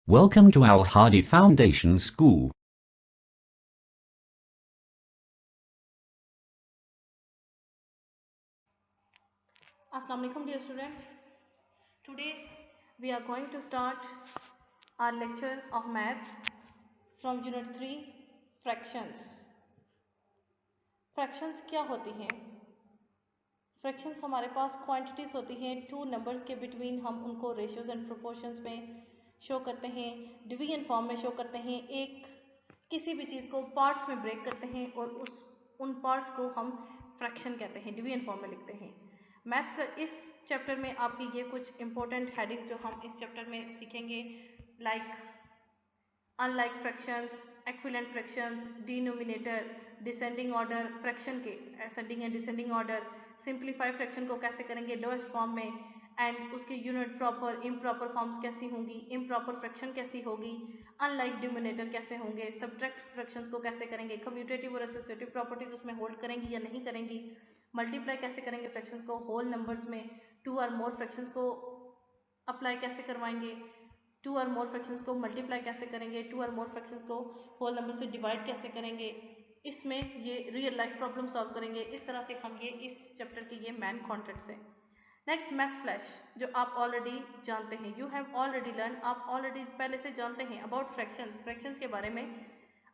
Welcome to Al Hadi Foundation School. Assalamu alaikum dear students. Today we are going to start our lecture of maths from unit 3 fractions. Fractions क्या होती हैं? Fractions हमारे पास quantities होती हैं, two numbers के between हम उनको ratios and proportions में शो करते हैं, डिवीजन फॉर्म में शो करते हैं, एक किसी भी चीज़ को पार्ट्स में ब्रेक करते हैं और उन पार्ट्स को हम फ्रैक्शन कहते हैं, डिवीजन फॉर्म में लिखते हैं। मैथ्स का इस चैप्टर में आपकी ये कुछ इंपॉर्टेंट हेडिंग जो हम इस चैप्टर में सीखेंगे, like unlike fractions, equivalent fractions, denominator, descending order, fraction के ascending and descending order, simplify fraction को कैसे करेंगे लोएस्ट फॉर्म में, एंड उसके यूनिट प्रॉपर इम्प्रॉपर फॉर्म्स कैसी होंगी, इम्प्रॉपर फ्रैक्शन कैसी होगी, अनलाइक डिनोमिनेटर कैसे होंगे, सब्ट्रैक्ट फ्रैक्शंस को कैसे करेंगे, कम्यूटेटिव और एसोसिएटिव प्रॉपर्टीज उसमें होल्ड करेंगी या नहीं करेंगी, मल्टीप्लाई कैसे करेंगे फ्रैक्शंस को होल नंबर्स में, टू और मोर फ्रैक्शंस को अप्लाई कैसे करवाएंगे, टू और मोर फ्रैक्शंस को मल्टीप्लाई कैसे करेंगे, टू और मोर फ्रैक्शंस को होल नंबर से डिवाइड कैसे करेंगे, इसमें ये रियल लाइफ प्रॉब्लम सॉल्व करेंगे। इस तरह से हम ये इस चैप्टर के ये मेन कॉन्टेंट्स हैं। नेक्स्ट मैथ्स फ्लैश, जो आप ऑलरेडी जानते हैं, यू हैव ऑलरेडी लर्न, आप ऑलरेडी पहले से जानते हैं अबाउट फ्रैक्शंस। फ्रैक्शंस के बारे में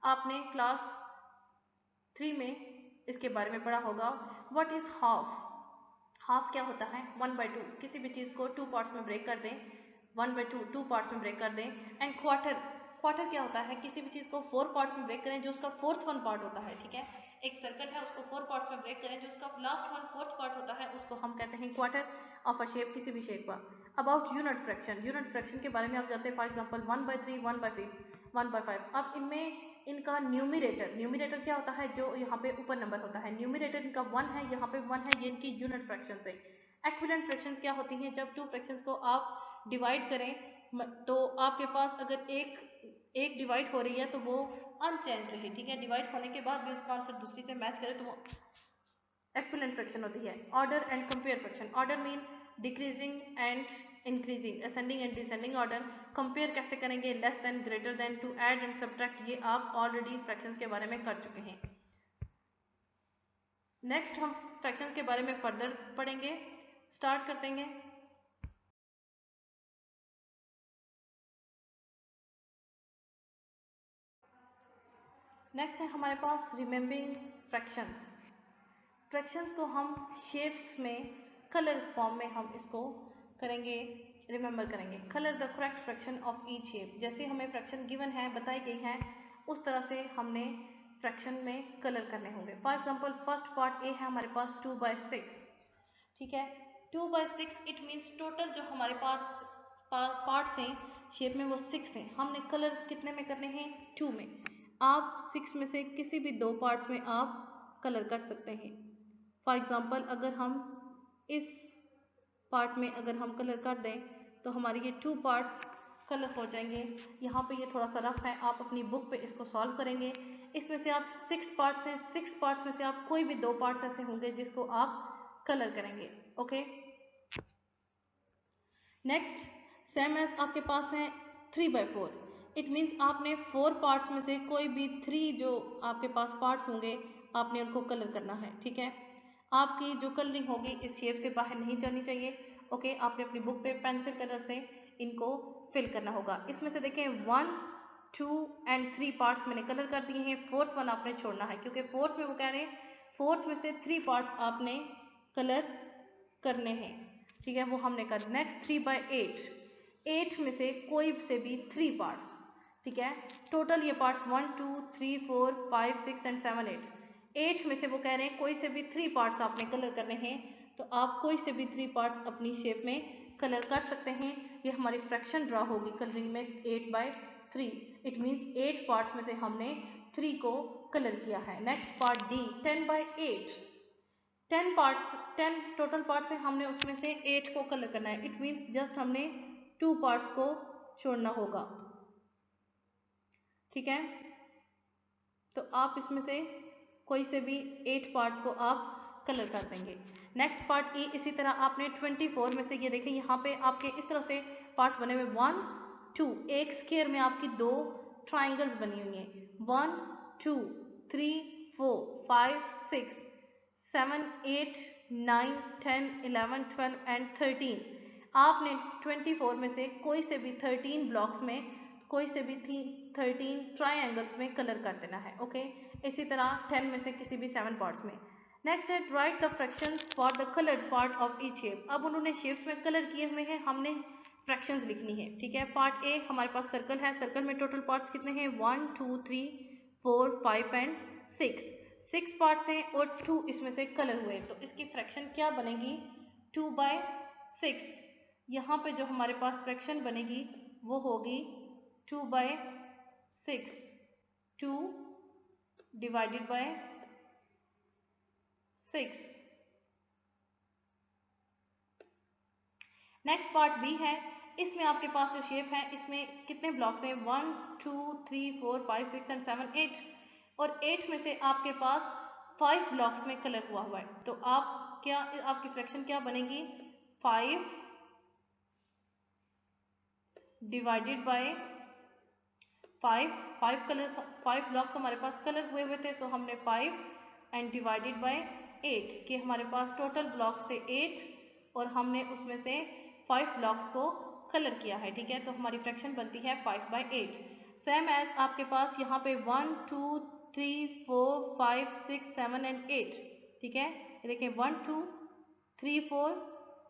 आपने क्लास 3 में इसके बारे में पढ़ा होगा। What is half? हाफ क्या होता है? 1/2, किसी भी चीज़ को टू पार्ट्स में ब्रेक कर दें, 1/2 टू पार्ट्स में ब्रेक कर दें। एंड क्वार्टर, क्वार्टर क्या होता है? किसी भी चीज़ को 4 पार्ट्स में ब्रेक करें जो उसका फोर्थ वन पार्ट होता है, ठीक है। एक सर्कल है, उसको 4 पार्ट्स में ब्रेक करें, जो उसका लास्ट वन फोर्थ पार्ट होता है, उसको हम कहते हैं क्वार्टर ऑफ अ शेप, किसी भी शेप का। About unit fraction, unit fraction के बारे में आप जानते हैं, फॉर एग्जाम्पल 1/3, 1/5, 1/5। अब इनमें इनका न्यूमिरेटर, न्यूमिरेटर क्या होता है? जो यहाँ पे ऊपर नंबर होता है, न्यूमिरेटर इनका 1 है, यहाँ पे 1 है, ये इनकी यूनिट फ्रैक्शंस है। एक्विवेलेंट फ्रैक्शंस क्या होती हैं? जब टू फ्रैक्शंस को आप डिवाइड करें तो आपके पास अगर एक डिवाइड हो रही है तो वो अनचेंज रहे, ठीक है। डिवाइड होने के बाद भी उसका आंसर दूसरी से मैच करे तो वो एक्विवेलेंट फ्रैक्शन होती है। Order and compare fraction, order mean decreasing and increasing, ascending and descending order. Compare कैसे करेंगे? Less than, greater than, to add and subtract, ये आप ऑलरेडी फ्रैक्शंस के बारे में कर चुके हैं। नेक्स्ट हम फ्रैक्शंस के बारे में फर्दर पढ़ेंगे, स्टार्ट करते हैं। नेक्स्ट है हमारे पास रिमेम्बरिंग फ्रैक्शंस। फ्रैक्शंस को हम शेप्स में कलर फॉर्म में हम इसको करेंगे, रिमेंबर करेंगे। Colour the correct fraction of each shape, जैसे हमें फ्रैक्शन गिवन है, बताई गई है, उस तरह से हमने फ्रैक्शन में कलर करने होंगे। For example first part A है हमारे पास 2/6, ठीक है। 2/6 इट मीन्स टोटल जो हमारे पास पार्ट्स हैं शेप में वो 6 हैं। हमने कलर्स कितने में करने हैं? 2 में। आप 6 में से किसी भी 2 पार्ट्स में आप कलर कर सकते हैं। फॉर एग्जाम्पल अगर हम इस पार्ट में अगर हम कलर कर दें तो हमारे ये 2 पार्ट्स कलर हो जाएंगे। यहाँ पे ये थोड़ा सा रफ है, आप अपनी बुक पे इसको सॉल्व करेंगे। इसमें से आप 6 पार्ट्स हैं, 6 पार्ट्स में से आप कोई भी 2 पार्ट्स ऐसे होंगे जिसको आप कलर करेंगे, ओके। नेक्स्ट सेम एज आपके पास है 3/4, इट मीन्स आपने 4 पार्ट्स में से कोई भी 3 जो आपके पास पार्ट्स होंगे आपने उनको कलर करना है, ठीक है। आपकी जो कलरिंग होगी इस शेप से बाहर नहीं जानी चाहिए, ओके। आपने अपनी बुक पे पेंसिल कलर से इनको फिल करना होगा। इसमें से देखें 1, 2 एंड 3 पार्ट्स मैंने कलर कर दिए हैं, फोर्थ वन आपने छोड़ना है क्योंकि फोर्थ में वो कह रहे हैं फोर्थ में से 3 पार्ट्स आपने कलर करने हैं, ठीक है, वो हमने कर। नेक्स्ट 3/8, 8 में से कोई से भी 3 पार्ट्स, ठीक है। टोटल ये पार्ट्स 1, 2, 3, 4, 5, 6 एंड 7, 8 में से वो कह रहे हैं कोई से भी 3 पार्ट्स आपने कलर करने हैं, तो आप कोई से भी 3 पार्ट्स अपनी शेप में कलर कर सकते हैं। ये हमारी फ्रैक्शन ड्रा होगी कलरिंग में 8/3, इट मीन्स 8 पार्ट्स में से हमने 3 को कलर किया है। Next part D 10/8, 10 parts, 10 total parts हैं, हमने उसमें से 8 को कलर करना है, इट मीन्स जस्ट हमने 2 पार्ट्स को छोड़ना होगा, ठीक है। तो आप इसमें से कोई से भी 8 पार्ट्स को आप कलर कर देंगे। नेक्स्ट पार्ट ई, इसी तरह आपने 24 में से ये देखें यहाँ पे आपके इस तरह से पार्ट्स बने हुए 1, 2, एक स्क्वायर में आपकी 2 ट्राइंगल्स बनी हुई हैं, 1 2 3 4 5 6 7 8 9 10 11 12 एंड 13। आपने 24 में से कोई से भी 13 ब्लॉक्स में कोई से भी 13 ट्राइंगल्स में कलर कर देना है। ओके, इसी तरह 10 में से किसी भी 7 पार्ट्स में। नेक्स्ट है right the fractions for the coloured part of each shape. अब उन्होंने शेप्स में कलर किए हुए हैं, हमने फ्रैक्शंस लिखनी है। ठीक है, पार्ट ए हमारे पास सर्कल है, सर्कल में टोटल पार्ट्स कितने हैं 1 2 3 4 5 एंड 6 पार्ट्स हैं और 2 इसमें से कलर हुए, तो इसकी फ्रैक्शन क्या बनेगी 2/6। यहाँ पे जो हमारे पास फ्रैक्शन बनेगी वो होगी 2/6, 2 divided by 6। Next part B है, इसमें आपके पास जो शेप है इसमें कितने ब्लॉक्स हैं 1 2 3 4 5 6 एंड 7 8 और 8 में से आपके पास 5 ब्लॉक्स में कलर हुआ है, तो आप क्या आपकी फ्रैक्शन क्या बनेगी 5 डिवाइडेड बाय 5 ब्लॉक्स हमारे पास कलर हुए थे, सो हमने 5 एंड डिवाइडेड बाय 8 कि हमारे पास टोटल ब्लॉक्स थे 8 और हमने उसमें से 5 ब्लॉक्स को कलर किया है। ठीक है, तो हमारी फ्रैक्शन बनती है 5/8। सेम एज आपके पास यहाँ पे 1 2 3 4 5 6 7 एंड 8। ठीक है, ये देखें 1 2 3 4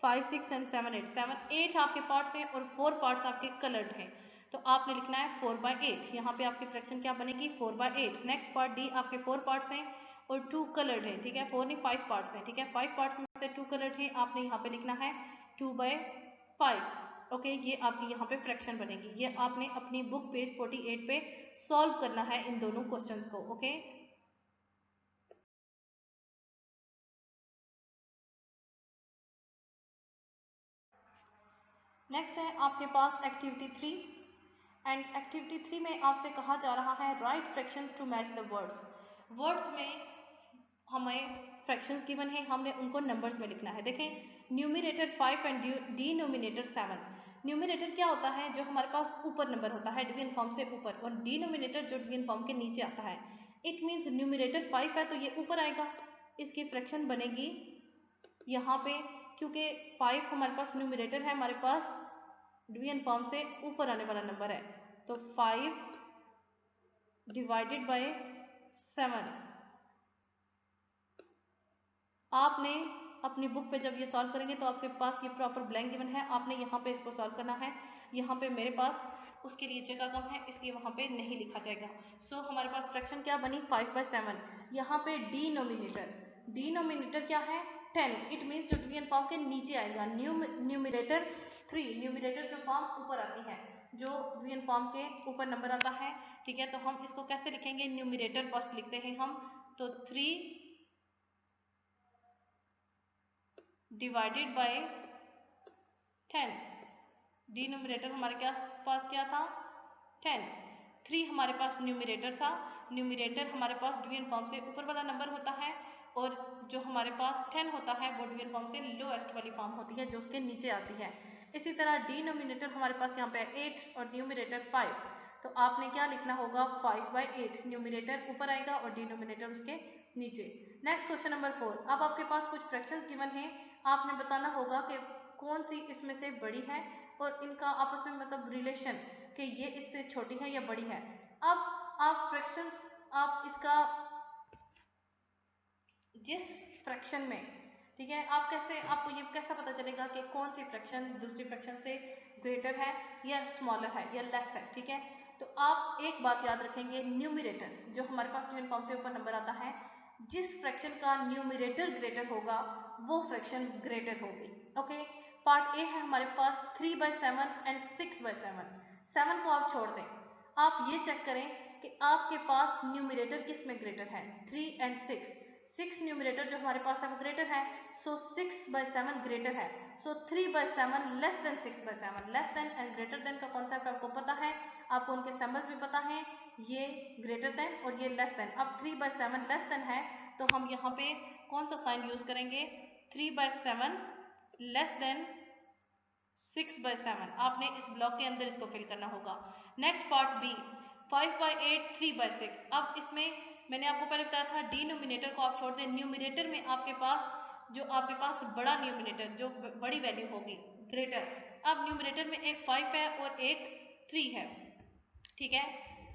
5 6 एंड 7 8 आपके पार्ट्स हैं और 4 पार्ट्स आपके कलर्ड हैं, तो आपने लिखना है 4/8। यहाँ पे आपकी फ्रैक्शन क्या बनेगी 4/8। नेक्स्ट पार्ट डी, आपके 4 पार्ट्स हैं और 2 कलर्ड हैं। ठीक है, 4 नहीं 5 पार्ट्स हैं। ठीक है, 5 पार्ट्स में से 2 कलर्ड हैं, आपने यहाँ पे लिखना है 2/5। ओके, ये आपकी यहाँ पे फ्रैक्शन बनेगी। ये आपने अपनी बुक पेज 48 पे सॉल्व करना है इन दोनों क्वेश्चंस को। ओके, नेक्स्ट है आपके पास एक्टिविटी 3 एंड एक्टिविटी 3 में आपसे कहा जा रहा है write fractions to match the words. Words में हमें फ्रैक्शंस गिवन है, हमने उनको नंबर्स में लिखना है। देखें, न्यूमिनेटर 5 एंड डिनोमिनेटर 7। न्यूमिनेटर क्या होता है जो हमारे पास ऊपर नंबर होता है डिवीजन फॉर्म से ऊपर, और डिनोमिनेटर जो डिवीजन फॉर्म के नीचे आता है। इट मीन्स न्यूमिनेटर 5 है तो ये ऊपर आएगा, इसकी फ्रैक्शन बनेगी यहाँ पे, क्योंकि 5 हमारे पास न्यूमिनेटर है, हमारे पास डिवीजन फॉर्म से ऊपर आने वाला नंबर है, तो 5 डिवाइडेड बाय 7। आपने अपनी बुक पे जब ये सॉल्व करेंगे तो आपके पास ये प्रॉपर ब्लैंक गिवन है, आपने यहाँ पे इसको सॉल्व करना है। यहाँ पे मेरे पास उसके लिए जगह कम है, इसलिए वहाँ पे नहीं लिखा जाएगा। सो हमारे पास फ्रैक्शन क्या बनी 5/7। यहाँ पे डिनोमिनेटर क्या है 10। इट मीन्स जो डिवीजन फॉर्म के नीचे आएगा। न्यूमिनेटर 3, न्यूमिनेटर जो फॉर्म ऊपर आती है, जो डिवीजन फॉर्म के ऊपर नंबर आता है। ठीक है, तो हम इसको कैसे लिखेंगे, न्यूमिनेटर फर्स्ट लिखते हैं हम, तो 3 डिवाइडेड बाय 10। डिनोमिनेटर हमारे पास क्या था 10, 3 हमारे पास न्यूमिनेटर था। न्यूमिनेटर हमारे पास डिवीजन फॉर्म से ऊपर वाला नंबर होता है, और जो हमारे पास 10 होता है वो डिवीजन फॉर्म से लोएस्ट वाली फॉर्म होती है जो उसके नीचे आती है। इसी तरह डिनोमिनेटर हमारे पास यहाँ पे 8 और न्यूमिनेटर 5, तो आपने क्या लिखना होगा 5/8। न्यूमिनेटर ऊपर आएगा और डिनोमिनेटर उसके नीचे। Next question number 4। अब आपके पास कुछ फ्रैक्शंस गिवन हैं, आपने बताना होगा कि कौन सी इसमें से बड़ी है और इनका आपस में मतलब रिलेशन कि ये इससे छोटी है या बड़ी है। अब आप फ्रैक्शंस, आप इसका जिस फ्रैक्शन में, ठीक है, आप कैसे, आपको ये कैसा पता चलेगा कि कौन सी फ्रैक्शन दूसरी फ्रैक्शन से ग्रेटर है या स्मॉलर है या लेस है। ठीक है, तो आप एक बात याद रखेंगे, न्यूमिनेटर जो हमारे पास डिवीजन फॉर्म से ऊपर नंबर आता है, जिस फ्रैक्शन का न्यूमिनेटर ग्रेटर होगा वो फ्रैक्शन ग्रेटर होगी। ओके, पार्ट ए है हमारे पास 3/7 एंड 6/7। 7 को आप छोड़ दें, आप ये चेक करें कि आपके पास न्यूमिनेटर किस में ग्रेटर है 3 एंड 6 न्यूमिनेटर जो हमारे पास है वो ग्रेटर है, सो 6/7 ग्रेटर है, सो 3/7 less than 6/7। Less than and greater than का कॉन्सेप्ट आपको पता है, आपको उनके सिंबल्स भी पता है, ये ग्रेटर देन और ये लेस देन। अब 3/7 लेस देन है तो हम यहाँ पे कौन सा साइन यूज करेंगे, 3/7 लेस देन 6/7, आपने इस ब्लॉक के अंदर इसको फिल करना होगा। Next part B, 5/8 3/6। अब इसमें मैंने आपको पहले बताया था डिनोमिनेटर को आप छोड़ दें, न्यूमिनेटर में आपके पास जो आपके पास बड़ा न्यूमिनेटर जो बड़ी वैल्यू होगी ग्रेटर, अब न्यूमिनेटर में एक 5 है और एक 3 है, ठीक है।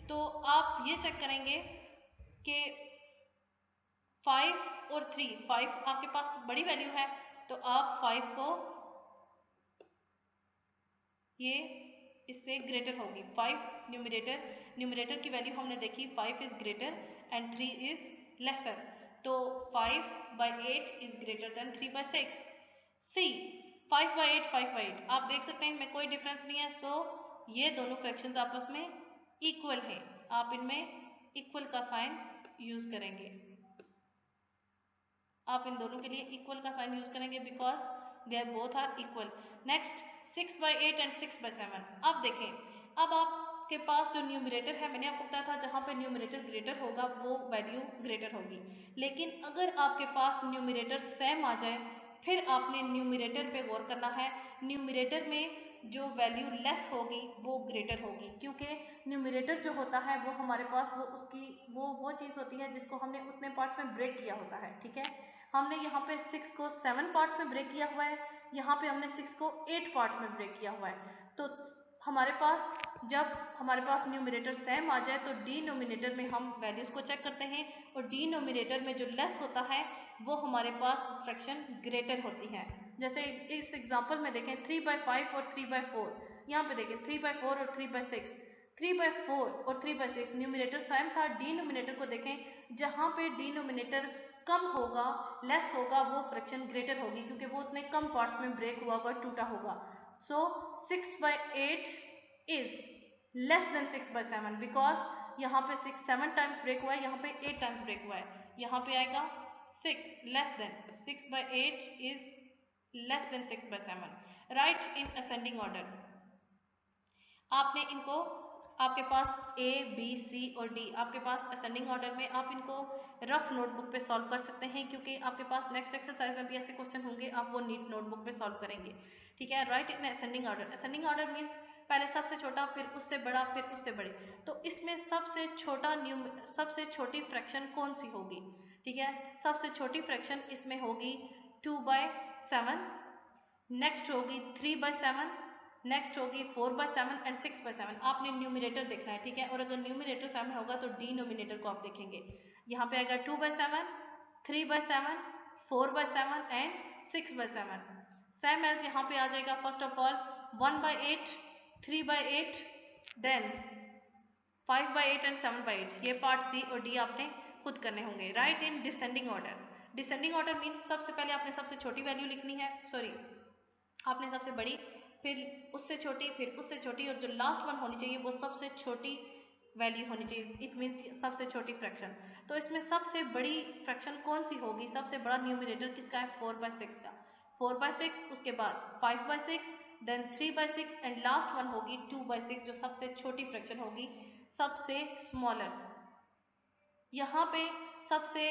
तो आप ये चेक करेंगे कि 5 और 3, 5 आपके पास बड़ी वैल्यू है तो आप 5 को ये इससे ग्रेटर होगी, 5 न्यूमिनेटर की वैल्यू हमने देखी 5 is greater and 3 is lesser, तो 5/8 इज ग्रेटर देन 3/6। सी 5/8 5/8 आप देख सकते हैं इनमें कोई डिफरेंस नहीं है, सो ये दोनों फ्रैक्शंस आपस में इक्वल हैं, आप इनमें इक्वल का साइन यूज करेंगे, आप इन दोनों के लिए इक्वल का साइन यूज करेंगे because they are both are equal. Next 6/8 and 6/7। अब देखें, अब आपके पास जो न्यूमरेटर है, मैंने आपको बताया था जहाँ पे न्यूमरेटर ग्रेटर होगा वो वैल्यू ग्रेटर होगी, लेकिन अगर आपके पास न्यूमरेटर सेम आ जाए फिर आपने न्यूमरेटर पे गौर करना है, न्यूमरेटर में जो वैल्यू लेस होगी वो ग्रेटर होगी, क्योंकि न्यूमरेटर जो होता है वो हमारे पास वो उसकी वो चीज़ होती है जिसको हमने उतने पार्ट्स में ब्रेक किया होता है, ठीक है। हमने यहाँ पे 6 को 7 पार्ट्स में ब्रेक किया हुआ है, यहाँ पे हमने 6 को 8 पार्ट्स में ब्रेक किया हुआ है, तो हमारे पास जब हमारे पास न्यूमरेटर सेम आ जाए तो डिनोमिनेटर में हम वैल्यूज़ को चेक करते हैं और डिनोमिनेटर में जो लेस होता है वो हमारे पास फ्रैक्शन ग्रेटर होती है। जैसे इस एग्जांपल में देखें 3/5 और 3/4, यहाँ पे देखें 3/4 और 3/6, 3/4 और 3/6 न्यूमरेटर सेम था, डिनोमिनेटर को देखें जहाँ पे डिनोमिनेटर कम होगा लेस होगा वो फ्रैक्शन ग्रेटर होगी, क्योंकि वो उतने कम पार्ट्स में ब्रेक हुआ होगा टूटा होगा। सो 6/8 इज लेस देन 6/7 बिकॉज यहाँ पे 6 7 टाइम्स ब्रेक हुआ है, यहाँ पे 8 टाइम्स ब्रेक हुआ है, यहाँ पे आएगा 6 less than 6/8 is less than 6/7। Right in ascending order, आपने इनको आपके पास A B C और D आपके पास असेंडिंग ऑर्डर में आप इनको रफ नोटबुक पे सॉल्व कर सकते हैं, क्योंकि आपके पास नेक्स्ट एक्सरसाइज में भी ऐसे क्वेश्चन होंगे, आप वो नीट नोटबुक पे सॉल्व करेंगे, ठीक है। Right in ascending order, ascending order means पहले सबसे छोटा फिर उससे बड़ा फिर उससे बड़े, तो इसमें सबसे छोटी फ्रैक्शन कौन सी होगी, ठीक है। सबसे छोटी फ्रैक्शन इसमें होगी 2/7, नेक्स्ट होगी 3/7, नेक्स्ट होगी 4/7 एंड 6/7। आपने न्यूमिनेटर देखना है, ठीक है, और अगर न्यूमिनेटर 7 होगा तो डिनोमिनेटर को आप देखेंगे, यहाँ पे आएगा 2/7, 3/7, 4/7 एंड 6/7। सेम एज यहाँ पे आ जाएगा first of all 1/8, 3/8, then 5/8 and 7/8, ये पार्ट सी और डी आपने खुद करने होंगे। Right in descending order, descending order means सबसे पहले आपने सबसे छोटी वैल्यू लिखनी है, सॉरी आपने सबसे बड़ी फिर उससे छोटी फिर उससे छोटी और जो लास्ट वन होनी चाहिए वो सबसे छोटी वैल्यू होनी चाहिए, इट मीन्स सबसे छोटी फ्रैक्शन। तो इसमें सबसे बड़ी फ्रैक्शन कौन सी होगी, सबसे बड़ा न्यूमिनेटर किसका है 4/6 का, 4/6 उसके बाद 5/6 देन 3/6 एंड लास्ट वन होगी 2/6 जो सबसे छोटी फ्रैक्शन होगी, सबसे स्मॉलर। यहाँ पे सबसे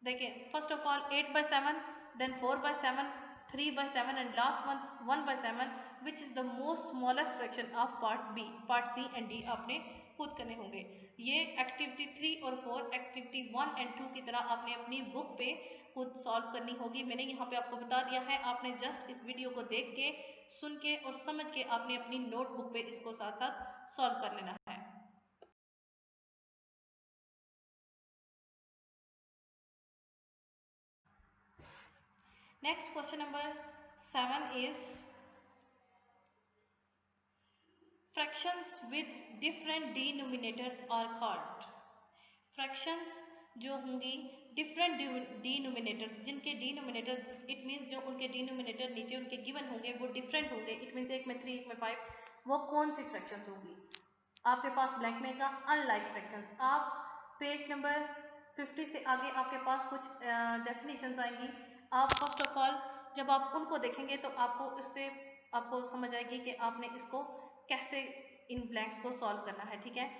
देखें first of all 8/7 then 4/7 3/7 and last one 1/7 which is the most smallest fraction of part B, part C and D आपने खुद करने होंगे। ये एक्टिविटी 3 और 4 एक्टिविटी 1 एंड 2 की तरह आपने अपनी बुक पे खुद सॉल्व करनी होगी। मैंने यहाँ पे आपको बता दिया है, आपने जस्ट इस वीडियो को देख के सुन के और समझ के आपने अपनी नोटबुक पे इसको साथ साथ सॉल्व कर लेना है। Next question number 7 is fractions with different denominators are called। fractions जो होंगी डिफरेंट डिनोमिनेटर्स, जिनके डिनोमिनेटर इट मीन्स जो उनके डिनोमिनेटर नीचे उनके गिवन होंगे वो डिफरेंट होंगे, इट मीन्स एक में 3 एक में 5, वो कौन सी फ्रैक्शंस होंगी। आपके पास ब्लैंक में का अनलाइक फ्रैक्शंस, आप पेज नंबर 50 से आगे आपके पास कुछ डेफिनेशंस आएंगी, आप फर्स्ट ऑफ ऑल जब आप उनको देखेंगे तो आपको उससे आपको समझ आएगी कि आपने इसको कैसे इन ब्लैंक्स को सॉल्व करना है, ठीक है।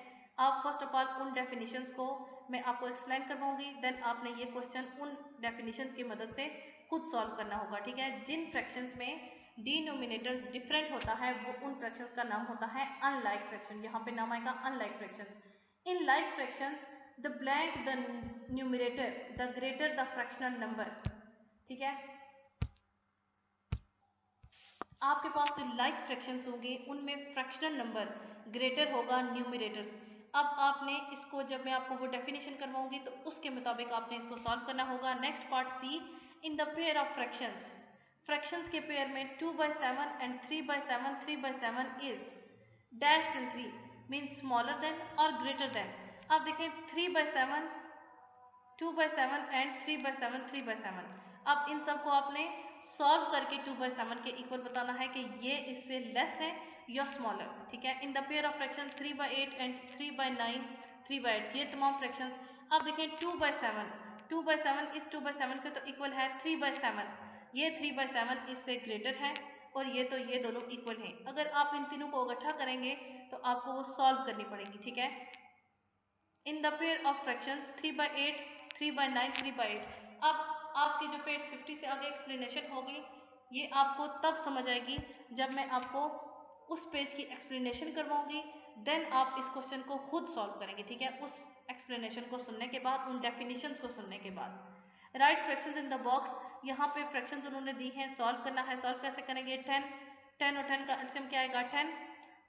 आप फर्स्ट ऑफ ऑल उन डेफिनेशंस को मैं आपको एक्सप्लेन करवाऊंगी, देन आपने ये क्वेश्चन उन डेफिनेशंस की मदद से खुद सॉल्व करना होगा, ठीक है। जिन फ्रैक्शंस में डिनोमिनेटर्स डिफरेंट होता है वो उन फ्रैक्शंस का नाम होता है अनलाइक फ्रैक्शन। यहाँ पे नाम आएगा unlike fractions. In like fractions the blank the numerator the greater the fractional number. ठीक है, आपके पास जो लाइक फ्रैक्शंस होंगे उनमें फ्रैक्शनल नंबर ग्रेटर होगा न्यूमरेटर्स। अब आपने इसको, जब मैं आपको वो डेफिनेशन करवाऊंगी तो उसके मुताबिक आपने इसको सॉल्व करना होगा। Next part C, in the pair of fractions, fractions के पेयर में 2/7 and 3/7, 3/7 is dash than 3 means smaller than और ग्रेटर देन। अब देखें 3/7, 2/7 एंड 3/7, 3/7। अब इन सब को आपने सॉल्व करके 2/7 के इक्वल बताना है कि ये इससे लेस है या स्मॉलर। ठीक है, इन the pair of fraction 3/8 and 3/9, 3/8 ये तमाम फ्रैक्शंस। अब देखें 2/7, 2/7 इस 2/7 के तो इक्वल है 3/7, ये 3/7 इससे ग्रेटर है और ये दोनों इक्वल हैं। अगर आप इन तीनों को इकट्ठा करेंगे तो आपको वो सॉल्व करनी पड़ेगी। ठीक है, इन द पेयर ऑफ फ्रैक्शंस 3/8, 3/9, 3/8। अब आपके जो पेज 50 से आगे एक्सप्लेनेशन होगी ये आपको तब समझ आएगी जब मैं आपको उस पेज की एक्सप्लेनेशन करवाऊंगी, देन आप इस क्वेश्चन को खुद सॉल्व करेंगे। ठीक है, उस एक्सप्लेनेशन को सुनने के बाद, उन डेफिनेशंस को सुनने के बाद। Right fractions in the box, यहाँ पे फ्रैक्शंस उन्होंने दी हैं, सॉल्व करना है। सॉल्व कैसे करेंगे? 10 और 10 का एलसीएम क्या आएगा? 10,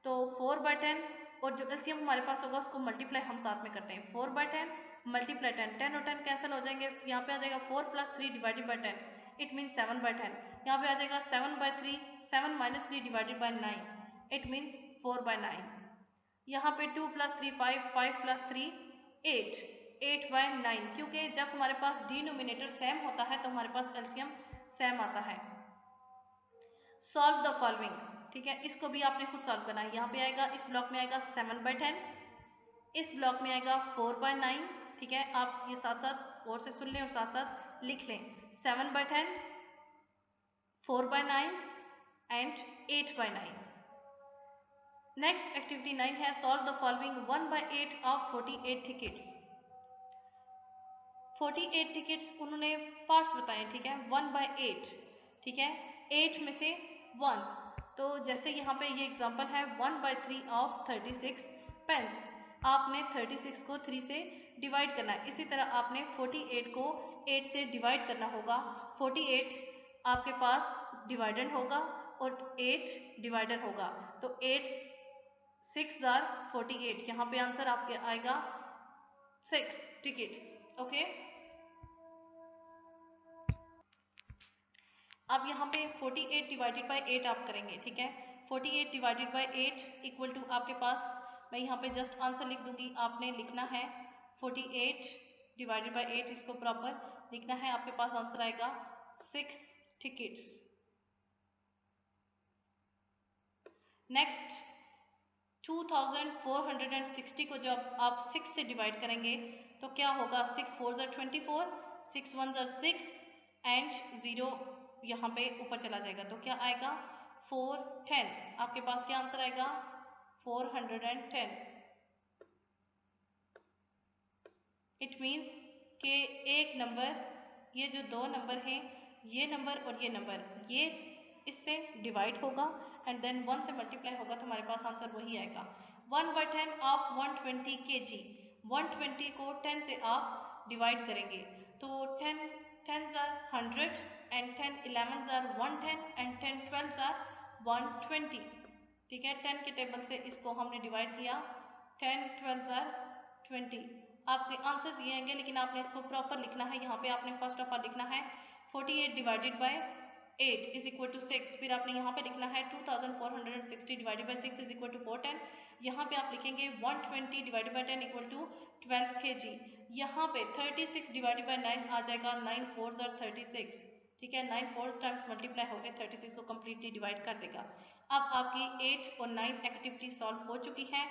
तो 4/10 और जो एलसीएम हमारे पास होगा उसको मल्टीप्लाई हम साथ में करते हैं। 4/10 मल्टीप्लाई 10, 10 और 10 कैंसिल हो जाएंगे। यहाँ पे आ जाएगा 4 + 3 डिवाइडेड बाई 10, इट मीन्स 7/10। यहाँ पे आ जाएगा 7/3, 7 - 3 डिवाइडेड बाई 9, इट मीन्स 4/9। यहाँ पे 2 + 3 5, 5 + 3 8, 8/9। क्योंकि जब हमारे पास डिनोमिनेटर सेम होता है तो हमारे पास एलसीएम सेम आता है। Solve the following. ठीक है, इसको भी आपने खुद सॉल्व करना है। यहाँ पे आएगा, इस ब्लॉक में आएगा 7/10, इस ब्लॉक में आएगा 4/9। ठीक है, आप ये साथ साथ और से सुन लें और साथ साथ लिख लें। 7/10, 4/9 एंड 8/9। नेक्स्ट एक्टिविटी 9 है, solve the following 1/8 of 48 tickets. 48 tickets उन्होंने पार्ट्स बताए। ठीक है, 1/8। ठीक है, 8 में से 1, तो जैसे यहाँ पे ये एग्जांपल है 1/3 ऑफ 36 पेंस। आपने 36 को 3 से डिवाइड करना है। इसी तरह आपने 48 को 8 से डिवाइड करना होगा। 48 आपके पास डिवाइडेंड होगा और 8 डिवाइडर होगा, तो 8 6 आर 48। यहाँ पे आंसर आपके आएगा 6 टिकट्स। ओके, अब यहाँ पे 48 डिवाइडेड बाई 8 आप करेंगे। ठीक है, 48 डिवाइडेड बाई 8 इक्वल टू आपके पास, मैं यहाँ पे जस्ट आंसर लिख दूंगी, आपने लिखना है 48 डिवाइडेड बाई 8, इसको प्रॉपर लिखना है। आपके पास आंसर आएगा 6 टिकट्स। नेक्स्ट 2460 को जब आप 6 से डिवाइड करेंगे तो क्या होगा? 6 4 ज़ा 24, 6 1 ज़ा 6 एंड 0 यहाँ पे ऊपर चला जाएगा, तो क्या आएगा? 410। आपके पास क्या आंसर आएगा? 410। इट मीन्स कि एक नंबर, ये जो दो नंबर हैं, ये नंबर और ये नंबर, ये इससे डिवाइड होगा एंड देन 1 से मल्टीप्लाई होगा, तो हमारे पास आंसर वही आएगा। 1/10 ऑफ 120 kg। 120 को 10 से आप डिवाइड करेंगे तो 10 10s are 100 and 10 11s are 110 and 10 12s are 120। ठीक है, 10 के टेबल से इसको हमने डिवाइड किया, 10 12s are 20। आपके आंसर्स ये आएंगे, लेकिन आपने इसको प्रॉपर लिखना है। यहाँ पे आपने फर्स्ट ऑफ ऑल लिखना है 48 divided by 8 is equal to 6। फिर आपने यहाँ पे लिखना है 2460 divided by 6 is equal to 410। यहाँ पे आप लिखेंगे 120 divided by 10 equal to 12 kg। यहाँ पे 36 डिवाइडेड बाय 9 आ जाएगा, 9 4s are 36। ठीक है, 9 4s टाइम्स मल्टीप्लाई हो गए 36 को कम्प्लीटली डिवाइड कर देगा। अब आपकी 8 और 9 एक्टिविटी सॉल्व हो चुकी है।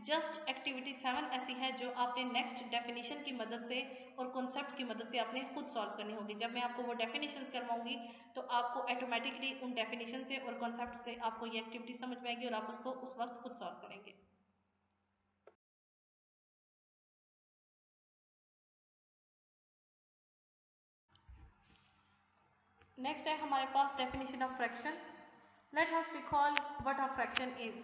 जस्ट एक्टिविटी 7 ऐसी है जो आपने नेक्स्ट डेफिनेशन की मदद से और कॉन्सेप्ट्स की मदद से आपने खुद सॉल्व करनी होगी। जब मैं आपको वो डेफिनेशंस करवाऊंगी तो आपको ऑटोमेटिकली उन डेफिनेशन से और कॉन्सेप्ट से आपको ये एक्टिविटी समझ में आएगी और आप उसको उस वक्त खुद सॉल्व करेंगे। नेक्स्ट है हमारे पास definition of fraction. Let us recall what a fraction is.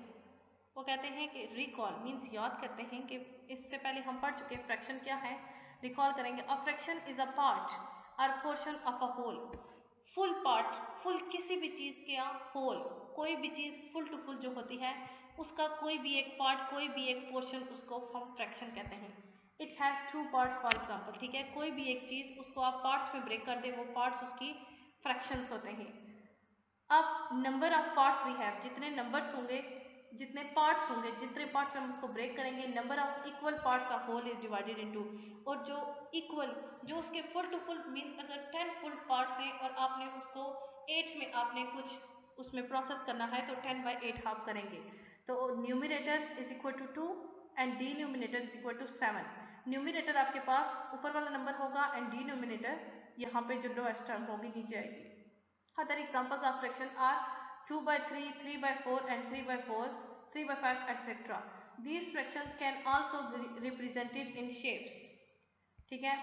वो कहते हैं कि रिकॉल मीन्स याद करते हैं कि इससे पहले हम पढ़ चुके हैं फ्रैक्शन क्या है, रिकॉल करेंगे। A fraction is a part और portion of a whole. Full part, full किसी भी चीज़ का होल, कोई भी चीज़ फुल टू फुल जो होती है उसका कोई भी एक पार्ट, कोई भी एक पोर्शन, उसको हम फ्रैक्शन कहते हैं। It has two parts for example, ठीक है, कोई भी एक चीज़ उसको आप पार्ट्स में ब्रेक कर दें, वो पार्ट्स उसकी फ्रैक्शंस होते हैं। अब number of parts we have, जितने नंबर्स होंगे, जितने पार्ट्स होंगे, जितने पार्ट्स में हम उसको ब्रेक करेंगे, number of equal parts of whole is divided into. और जो इक्वल, जो उसके फुल टू फुल मीन्स अगर 10 फुल पार्ट्स हैं और आपने उसको 8 में आपने कुछ उसमें प्रोसेस करना है तो 10/8 हाफ करेंगे। तो numerator is equal to 2 and denominator is equal to 7। Numerator आपके पास ऊपर वाला नंबर होगा एंड डिनोमिनेटर यहाँ पे जो लोएस्ट टर्म होगी नीचे आएगी। Other examples of fraction are 2/3, 3/4 and 3/4, 3/5, etc. These fractions can also be represented in shapes. ठीक है,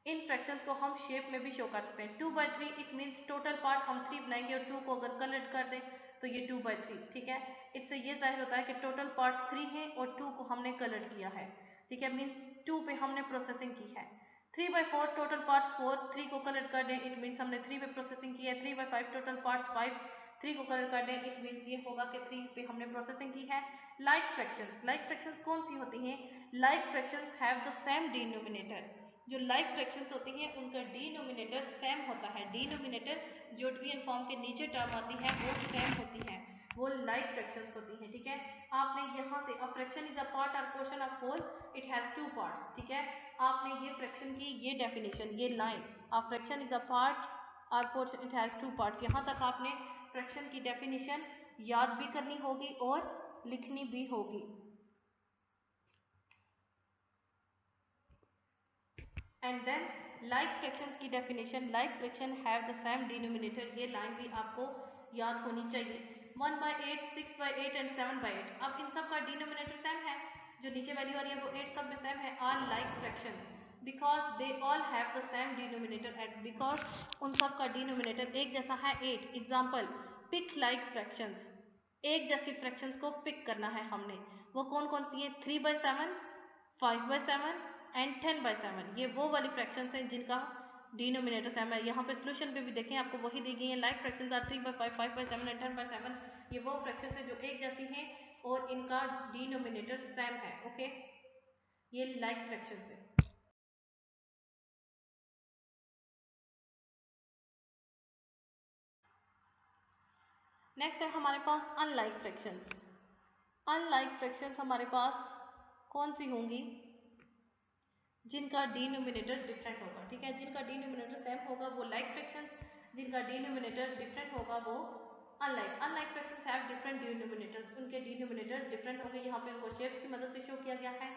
इन फ्रैक्शंस को हम शेप में भी शो कर सकते हैं। 2/3 इट मीन्स टोटल पार्ट हम 3 बनाएंगे और 2 को अगर कलर्ड कर दें तो ये 2/3, ठीक है। इससे ये जाहिर होता है कि टोटल पार्ट्स 3 हैं और 2 को हमने कलर्ड किया है, ठीक है, मीन्स 2 पे हमने प्रोसेसिंग की है। 3/4 टोटल पार्ट्स 4, 3 को कलर कर दें इट मीन्स हमने 3 पे प्रोसेसिंग की है। 3/5 टोटल पार्ट्स 5, 3 को कलर कर दें इट मीन्स ये होगा कि 3 पे हमने प्रोसेसिंग की है। लाइक फ्रैक्शंस कौन सी होती हैं? Like fractions have the same denominator. जो लाइक फ्रैक्शंस होती हैं उनका डिनोमिनेटर सेम होता है। डिनोमिनेटर जो ट्विन फॉर्म के नीचे टर्म आती है वो सेम होती है, वो लाइक फ्रैक्शंस होती हैं, ठीक है। आपने यहाँ से a fraction is a part और portion of whole, it has two parts, ठीक है। आपने ये फ्रैक्शन की ये डेफिनेशन, ये line, a fraction is a part और portion it has two parts, यहाँ तक आपने फ्रैक्शन की डेफिनेशन याद भी करनी होगी और लिखनी भी होगी। एंड देन लाइक फ्रैक्शंस की definition, like fraction have the same denominator, ये लाइन भी आपको याद होनी चाहिए। 1/8, 6/8 एंड 7/8, अब इन सब का डिनोमिनेटर सेम है, जो नीचे वैल्यू आ रही है वो 8 सब में सेम है, are like fractions because they all have the same denominator eight, because उन सब का डिनोमिनेटर एक जैसा है 8। एग्जाम्पल, पिक लाइक फ्रैक्शंस, एक जैसी फ्रैक्शंस को पिक करना है हमने, वो कौन कौन सी है? 3/7, 5/7 एंड 10/7, ये वो वाली फ्रैक्शंस हैं जिनका डिनोमिनेटर सेम है। यहाँ पे सोल्यूशन पे भी देखें आपको वही दी गई है, लाइक फ्रैक्शंस आर 3/5, 5/7 एंड 10/7, ये वो फ्रैक्शंस हैं जो एक जैसी हैं और इनका डिनोमिनेटर सेम है, ओके, ये लाइक फ्रैक्शंस है। नेक्स्ट है हमारे पास अनलाइक फ्रैक्शंस। अनलाइक फ्रैक्शंस हमारे पास कौन सी होंगी? जिनका डिनोमिनेटर डिफरेंट होगा, ठीक है, जिनका डिनोमिनेटर सेम होगा वो लाइक फ्रैक्शंस, जिनका डिनोमिनेटर डिफरेंट होगा वो unlike. Unlike fractions have different denominators, उनके डिनोमिनेटर्स डिफरेंट होंगे। यहाँ पे उनको शेप्स की मदद से शो किया गया है,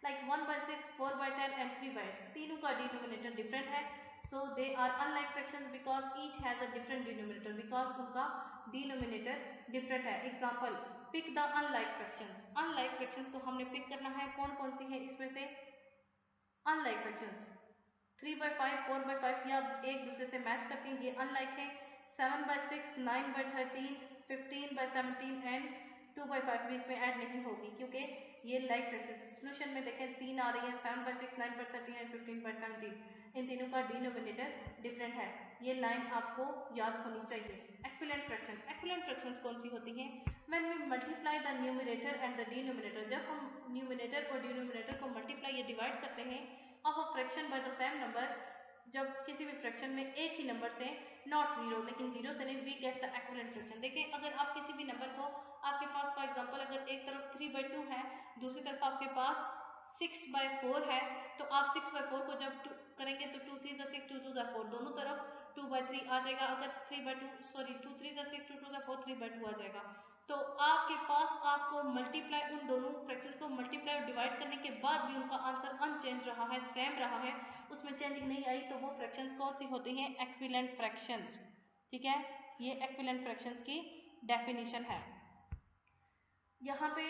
लाइक 1/6, 4/10 एंड 3/8, तीनों का डिनोमिनेटर डिफरेंट है, so they are unlike fractions because each has a different denominator, because उनका डिनोमिनेटर डिफरेंट है। Example, pick the unlike fractions, unlike fractions को हमने पिक करना है, कौन कौन सी है इसमें से? अनलाइक फ्रैक्शंस 3/5, 4/5 या एक दूसरे से मैच करते हैं, ये अनलाइक है। 7/6, 9/13, 15/17 एंड 2/5 भी इसमें ऐड नहीं होगी क्योंकि ये लाइक फ्रैक्शंस। सोल्यूशन में देखें 3 आ रही है, 7/6, 9/13 एंड 15/17, इन तीनों का डिनोमिनेटर डिफरेंट है, ये लाइन आपको याद होनी चाहिए। एक्विवेलेंट फ्रैक्शन, एक्विवेलेंट फ्रैक्शंस कौन सी होती हैं? When we multiply the numerator and the denominator, जब हम न्यूमरेटर और डिनोमिनेटर को मल्टीप्लाई या डिवाइड करते हैं of a fraction by the same number, जब किसी भी फ्रैक्शन में एक ही नंबर से, नॉट जीरो, लेकिन जीरो से नहीं, we get the equivalent fraction. देखिए अगर आप किसी भी नंबर को, आपके पास फॉर एग्जांपल अगर एक तरफ 3/2 है, दूसरी तरफ आपके पास 6/4 है, तो आप 6/4 को जब करेंगे तो 2 3 6, 2 2 4, दोनों तरफ 2/3 आ जाएगा। अगर 3/2 सॉरी 2 3 6, 2 2 4, 3/2 आ जाएगा। तो आपके पास आपको मल्टीप्लाई, उन दोनों फ्रैक्शंस को मल्टीप्लाई और डिवाइड करने के बाद भी उनका आंसर अनचेंज रहा है, सेम रहा है, उसमें चेंजिंग नहीं आई, तो वो फ्रैक्शंस कौन सी होती हैं? एक्विवेलेंट फ्रैक्शंस, ठीक है, ये एक्विवेलेंट फ्रैक्शंस की डेफिनेशन है। यहाँ पे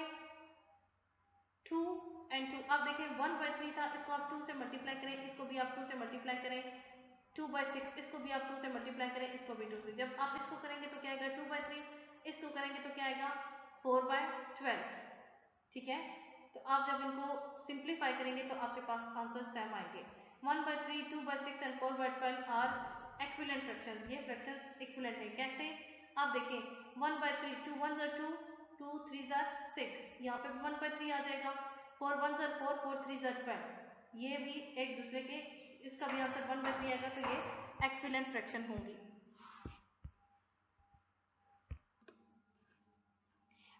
2 एंड 2, अब देखें 1/3 था, इसको आप 2 से मल्टीप्लाई करें, इसको भी आप 2 से मल्टीप्लाई करें। 2/6, इसको भी आप 2 से मल्टीप्लाई करें, इसको भी 2 से, जब आप इसको करेंगे तो क्या आएगा? 2/3, इसको करेंगे तो क्या आएगा 4/12, ठीक है। तो आप जब इनको सिंप्लीफाई करेंगे तो आपके पास आंसर सेम आएंगे। 1/3, 2/6 एंड 4/12 आर एक्विवेलेंट फ्रैक्शंस। ये फ्रैक्शंस इक्विवेलेंट है। कैसे? आप देखें 1/3, 2 1 ज़ा 2, 2 3 ज़ा 6, यहाँ पे 1/3 आ जाएगा, 4 1 ज़ा 4, 4 3 ज़ा 12, ये भी एक दूसरे के, इसका भी आंसर 1/3 आएगा, तो ये एक्विवेलेंट फ्रैक्शन होंगी।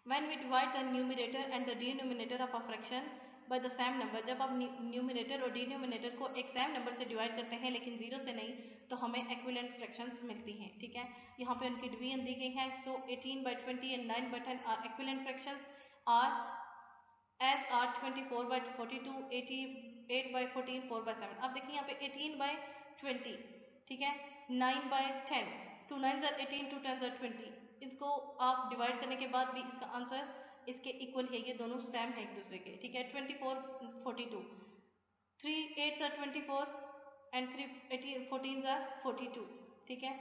When we divide the numerator and the denominator of a fraction by the same number, जब आप न्यूमिनेटर और डिनोमिनेटर को एक सेम नंबर से डिवाइड करते हैं लेकिन जीरो से नहीं, तो हमें एक्विवेलेंट फ्रैक्शंस मिलती हैं, ठीक है। यहाँ पे उनकी डिवीजन दी गई है। So 18/20 and 9/10 are equivalent fractions, are as are 24/42, 88/14, 4/7। अब देखिए यहाँ पे 18/20, ठीक है, 9/10, 2 9 ज़ा 18, 2 10 ज़ा 20, इसको आप डिवाइड करने के बाद भी इसका आंसर इसके इक्वल है, ये दोनों सेम है एक दूसरे के, ठीक है। 24 42, 3 8 ज़ा 24 एंड 3 18 14 ज़ा 42, ठीक है।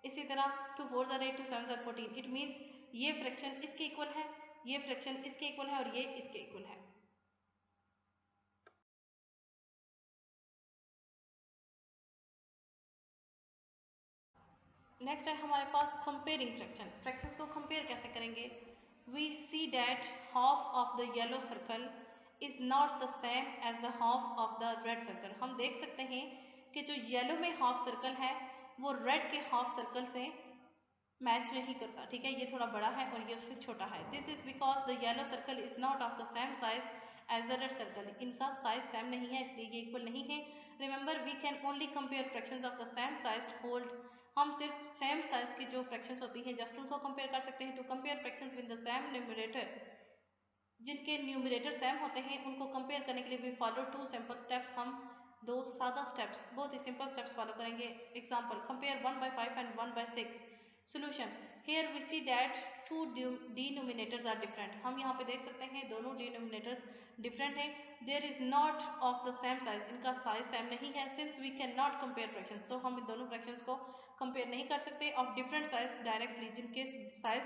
इसी तरह 2 4 ज़ा 8, 2 7 ज़ा 14। इट मीन्स ये फ्रैक्शन इसके इक्वल है, ये फ्रैक्शन इसके इक्वल है और ये इसके इक्वल है। नेक्स्ट है हमारे पास कंपेयरिंग फ्रैक्शन। फ्रैक्शंस को कंपेयर कैसे करेंगे? We see that half of the yellow circle is not the same as the half of the red circle. हम देख सकते हैं कि जो येलो में हाफ सर्कल है वो रेड के हाफ सर्कल से मैच नहीं करता, ठीक है। ये थोड़ा बड़ा है और ये उससे छोटा है। This is because the yellow circle is not of the same size as the red circle. इनका साइज सेम नहीं है, इसलिए ये इक्वल नहीं है। Remember we can only compare fractions of the same size whole. हम सिर्फ सेम साइज की जो फ्रैक्शंस होती हैं जस्ट उनको कंपेयर कर सकते हैं। To compare fractions with the same numerator, जिनके न्यूमरेटर सेम होते हैं उनको कंपेयर करने के लिए वी फॉलो 2 सिंपल स्टेप्स। हम 2 सादा स्टेप्स, बहुत ही सिंपल स्टेप्स फॉलो करेंगे। Example, compare 1/5 and 1/6। Solution, here we see that 2 denominators are different. हम यहाँ पे देख सकते हैं दोनों डिनोमिनेटर्स डिफरेंट हैं। There is not of the same size, इनका साइज सेम नहीं है। Since we can not compare fractions, तो हम इन दोनों फ्रैक्शंस को कंपेयर नहीं कर सकते ऑफ डिफरेंट साइज डायरेक्टली, जिनके साइज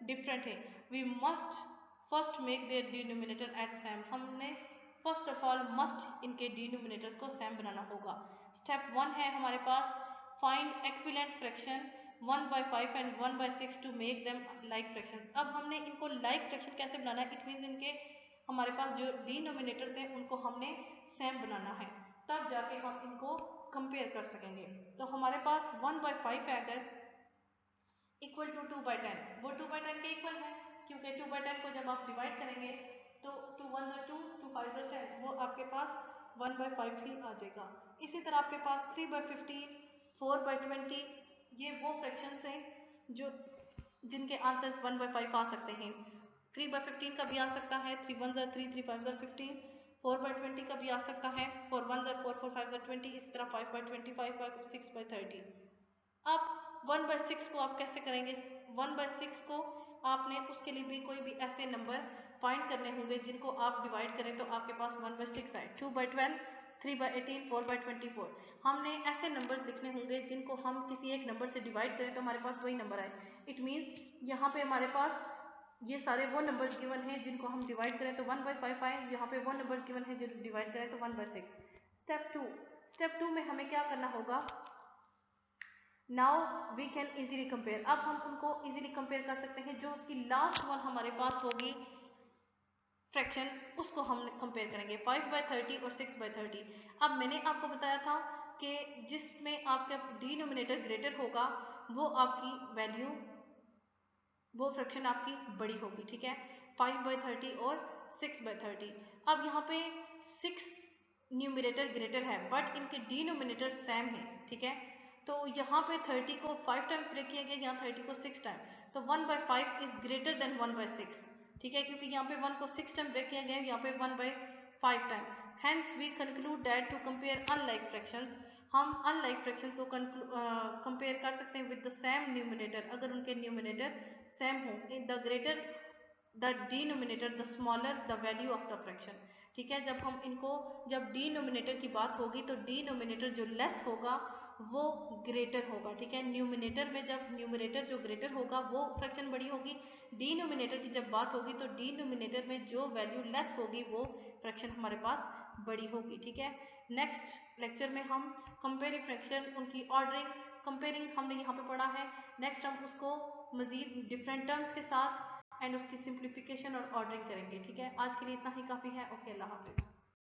डिफरेंट है। We must first make their denominator at same. हमने फर्स्ट ऑफ ऑल मस्ट इनके डिनोमिनेटर्स को सेम बनाना होगा। स्टेप 1 है हमारे पास find equivalent fraction 1/5 and 1/6 to make them like fractions. अब हमने इनको लाइक फ्रैक्शन कैसे बनाना है? इट मीन्स इनके हमारे पास जो डिनोमिनेटर्स हैं उनको हमने सेम बनाना है, तब जाके हम इनको कंपेयर कर सकेंगे। तो हमारे पास 1/5 है अगर इक्वल टू 2/10, वो 2/10 के इक्वल है, क्योंकि 2/10 को जब आप डिवाइड करेंगे तो 2 1 ज़ा 2, 2 5 ज़ा 10, वो आपके पास 1/5 ही आ जाएगा। इसी तरह आपके पास 3/15, 4/20, ये वो फ्रैक्शंस हैं जो जिनके आंसर्स 1/5 आ सकते हैं। 3/15 का भी आ सकता है, 3 1 ज़ा 3, 3 5 ज़ा 15, 4/20 का भी आ सकता है, 4 1 ज़ा 4, 4 5 ज़ा 20, इस तरह 5/20, 5/6/30। अब 1/6 को आप कैसे करेंगे? 1/6 को आपने उसके लिए भी कोई भी ऐसे नंबर फाइंड करने होंगे जिनको आप डिवाइड करें तो आपके पास 1/6 आए। 2/12, 3/18, 4/24। हमने ऐसे नंबर्स लिखने होंगे जिनको हम किसी एक नंबर से डिवाइड करें तो हमारे पास वही नंबर आए। इट मीन्स यहाँ पे हमारे पास ये सारे वो नंबर्स गिवन हैं जिनको हम डिवाइड करें तो 1/5 आए। यहाँ पे वो नंबर्स गिवन हैं जो डिवाइड करें तो 1/6। स्टेप 2 में हमें क्या करना होगा? Now we can easily compare. अब हम उनको इजीली कंपेयर कर सकते हैं। जो उसकी लास्ट वन हमारे पास होगी फ्रैक्शन, उसको हम कंपेयर करेंगे 5/30 और 6/30। अब मैंने आपको बताया था कि जिसमें आपका डिनोमिनेटर ग्रेटर होगा वो आपकी वैल्यू, वो फ्रैक्शन आपकी बड़ी होगी, ठीक है। 5/30 और 6/30। अब यहाँ पे 6 न्यूमिनेटर ग्रेटर है बट इनके डिनोमिनेटर सेम है, ठीक है। तो यहाँ पे 30 को 5 टाइम्स ब्रेक किया गया, यहाँ 30 को 6 टाइम, तो 1/5 इज ग्रेटर देन 1/6, ठीक है, क्योंकि यहाँ पे 1 को 6 टाइम ब्रेक किया गया है, यहाँ पे 1/5 time. Hence we conclude that to compare unlike fractions, हम अनलाइक फ्रैक्शंस को कंपेयर कर सकते हैं विद द सेम न्यूमिनेटर, अगर उनके न्यूमिनेटर सेम हो। In the greater the denominator the smaller the value of the fraction, ठीक है। जब हम इनको, जब डिनोमिनेटर की बात होगी तो डिनोमिनेटर जो लेस होगा वो ग्रेटर होगा, ठीक है। न्यूमिनेटर में जब न्यूमिनेटर जो ग्रेटर होगा वो फ्रैक्शन बड़ी होगी, डिनोमिनेटर की जब बात होगी तो डिनोमिनेटर में जो वैल्यू लेस होगी वो फ्रैक्शन हमारे पास बड़ी होगी, ठीक है। नेक्स्ट लेक्चर में हम कंपेयरिंग फ्रैक्शन, उनकी ऑर्डरिंग, कंपेयरिंग हमने यहाँ पे पढ़ा है। नेक्स्ट हम उसको मजीद डिफरेंट टर्म्स के साथ एंड उसकी सिंप्लीफिकेशन और ऑर्डरिंग करेंगे, ठीक है। आज के लिए इतना ही काफ़ी है। ओके, अल्लाह हाफिज़।